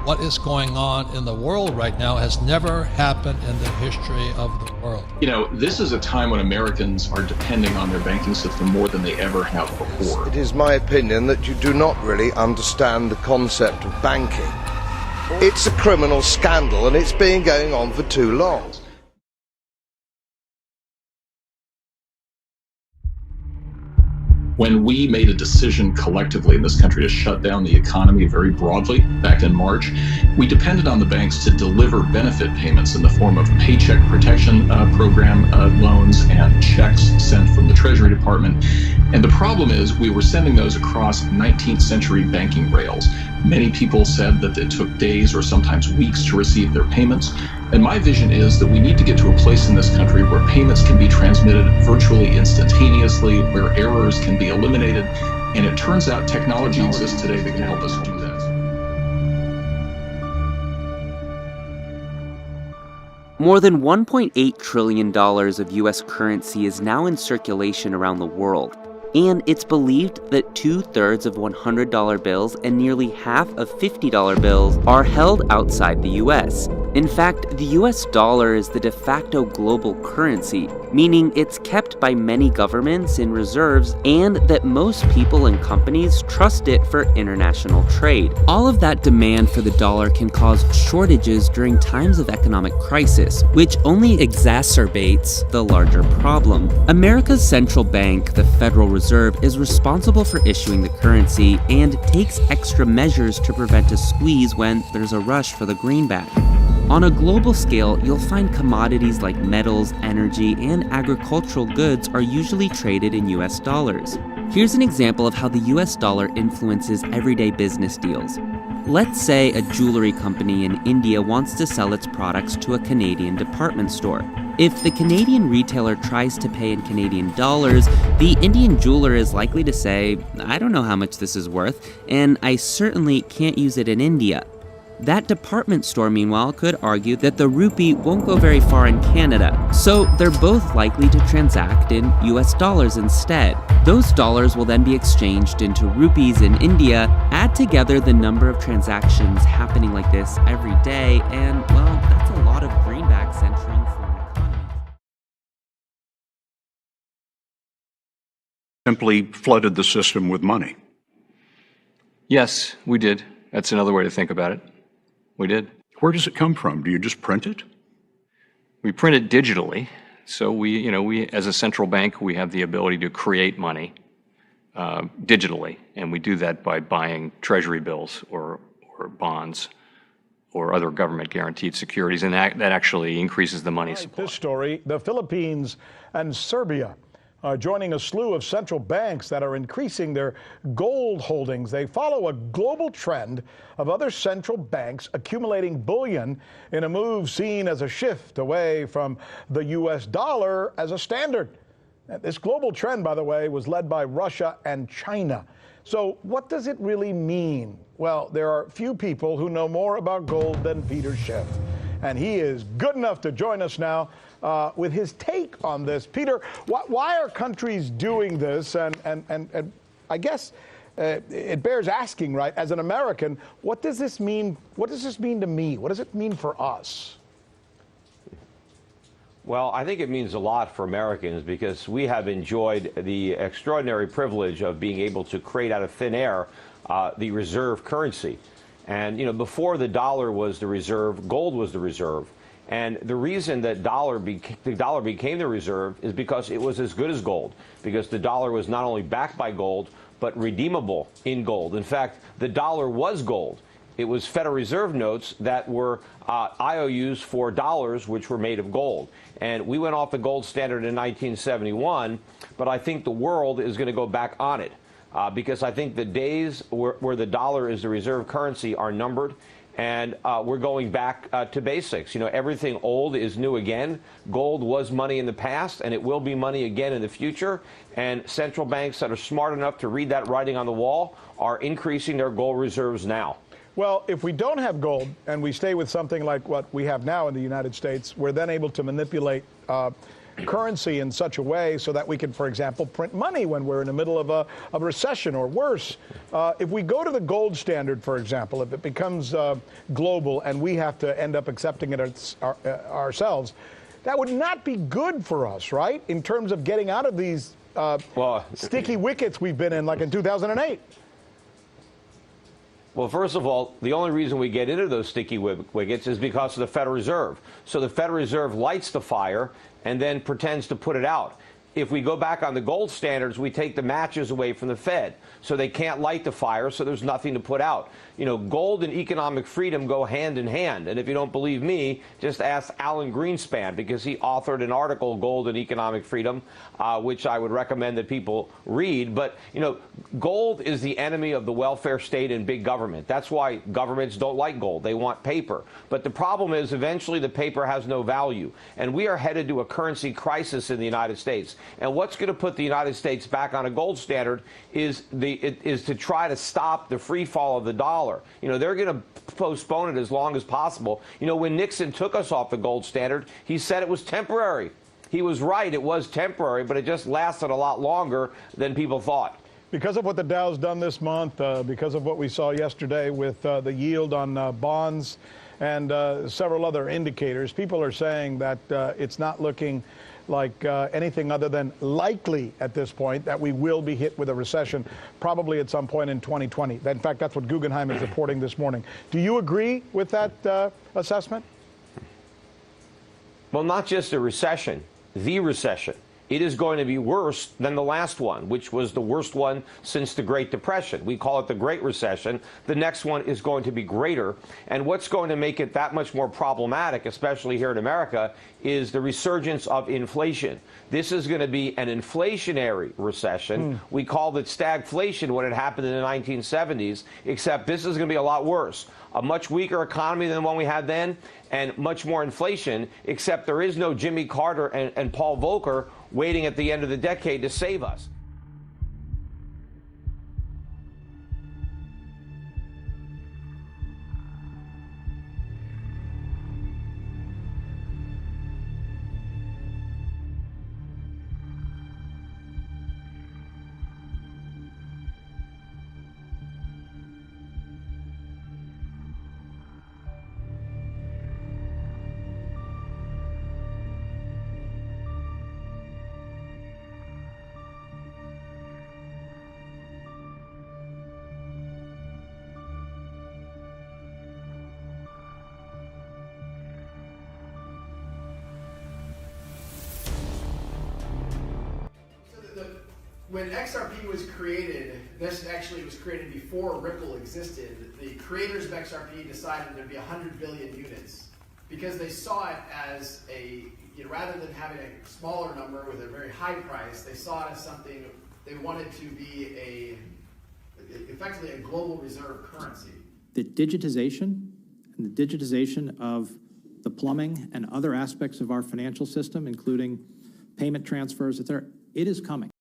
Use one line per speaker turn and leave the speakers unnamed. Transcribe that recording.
what is going on in the world right now has never happened in the history of the world.
You know, this is a time when Americans are depending on their banking system more than they ever have before.
It is my opinion that you do not really understand the concept of banking. It's a criminal scandal and it's been going on for too long.
When we made a decision collectively in this country to shut down the economy very broadly back in March, we depended on the banks to deliver benefit payments in the form of Paycheck Protection Program loans and checks sent from the Treasury Department. And the problem is we were sending those across 19th century banking rails. Many people said that it took days or sometimes weeks to receive their payments. And my vision is that we need to get to a place in this country where payments can be transmitted virtually instantaneously, where errors can be eliminated. And it turns out technology exists today that can help us do that.
More than $1.8 trillion of U.S. currency is now in circulation around the world. And it's believed that 2/3 of $100 bills and nearly half of $50 bills are held outside the US. In fact, the US dollar is the de facto global currency, meaning it's kept by many governments in reserves and that most people and companies trust it for international trade. All of that demand for the dollar can cause shortages during times of economic crisis, which only exacerbates the larger problem. America's central bank, the Federal Reserve, is responsible for issuing the currency and takes extra measures to prevent a squeeze when there's a rush for the greenback. On a global scale, you'll find commodities like metals, energy, and agricultural goods are usually traded in US dollars. Here's an example of how the US dollar influences everyday business deals. Let's say a jewelry company in India wants to sell its products to a Canadian department store. If the Canadian retailer tries to pay in Canadian dollars, the Indian jeweler is likely to say, "I don't know how much this is worth, and I certainly can't use it in India." That department store, meanwhile, could argue that the rupee won't go very far in Canada, so they're both likely to transact in US dollars instead. Those dollars will then be exchanged into rupees in India. Add together the number of transactions happening like this every day, and, well, that's a lot of greenbacks entering foreign economy.
Simply flooded the system with money.
Yes, we did. That's another way to think about it. We did.
Where does it come from? Do you just print it?
We print it digitally. So we as a central bank, we have the ability to create money digitally, and we do that by buying treasury bills or bonds or other government-guaranteed securities, and that actually increases the money supply.
This story, the Philippines and Serbia are joining a slew of central banks that are increasing their gold holdings. They follow a global trend of other central banks accumulating bullion in a move seen as a shift away from the U.S. dollar as a standard. This global trend, by the way, was led by Russia and China. So what does it really mean? Well, there are few people who know more about gold than Peter Schiff, and he is good enough to join us now with his take on this. Peter, why are countries doing this? And I guess it bears asking, right? As an American, what does this mean? What does this mean to me? What does it mean for us?
Well, I think it means a lot for Americans because we have enjoyed the extraordinary privilege of being able to create out of thin air the reserve currency. And, before the dollar was the reserve, gold was the reserve. And the reason that the dollar became the reserve is because it was as good as gold, because the dollar was not only backed by gold, but redeemable in gold. In fact, the dollar was gold. It was Federal Reserve notes that were IOUs for dollars, which were made of gold. And we went off the gold standard in 1971, but I think the world is going to go back on it because I think the days where the dollar is the reserve currency are numbered. And we're going back to basics. Everything old is new again. Gold was money in the past, and it will be money again in the future. And central banks that are smart enough to read that writing on the wall are increasing their gold reserves now.
Well, if we don't have gold and we stay with something like what we have now in the United States, we're then able to manipulate currency in such a way so that we can, for example, print money when we're in the middle of a recession or worse. If we go to the gold standard, for example, if it becomes global and we have to end up accepting it ourselves, that would not be good for us, right, in terms of getting out of these sticky wickets we've been in, like in 2008.
Well, first of all, the only reason we get into those sticky wickets is because of the Federal Reserve. So the Federal Reserve lights the fire and then pretends to put it out. If we go back on the gold standards, we take the matches away from the Fed. So they can't light the fire, so there's nothing to put out. You know, gold and economic freedom go hand in hand. And if you don't believe me, just ask Alan Greenspan, because he authored an article, Gold and Economic Freedom, which I would recommend that people read. But, you know, gold is the enemy of the welfare state and big government. That's why governments don't like gold. They want paper. But the problem is eventually the paper has no value. And we are headed to a currency crisis in the United States. And what's going to put the United States back on a gold standard is to try to stop the free fall of the dollar. You know, they're going to postpone it as long as possible. You know, when Nixon took us off the gold standard, he said it was temporary. He was right. It was temporary, but it just lasted a lot longer than people thought.
Because of what the Dow's done this month, because of what we saw yesterday with the yield on bonds and several other indicators, people are saying that it's not looking like anything other than likely at this point that we will be hit with a recession probably at some point in 2020. In fact, that's what Guggenheim is reporting this morning. Do you agree with that assessment?
Well, not just a recession, the recession. It is going to be worse than the last one, which was the worst one since the Great Depression. We call it the Great Recession. The next one is going to be greater. And what's going to make it that much more problematic, especially here in America, is the resurgence of inflation. This is going to be an inflationary recession. We called it stagflation when it happened in the 1970s, except this is going to be a lot worse. A much weaker economy than the one we had then, and much more inflation, except there is no Jimmy Carter and Paul Volcker waiting at the end of the decade to save us.
When XRP was created, this actually was created before Ripple existed. The creators of XRP decided there'd be 100 billion units because they saw it as rather than having a smaller number with a very high price, they saw it as something they wanted to be effectively a global reserve currency.
The digitization and the digitization of the plumbing and other aspects of our financial system, including payment transfers, etc., it is coming.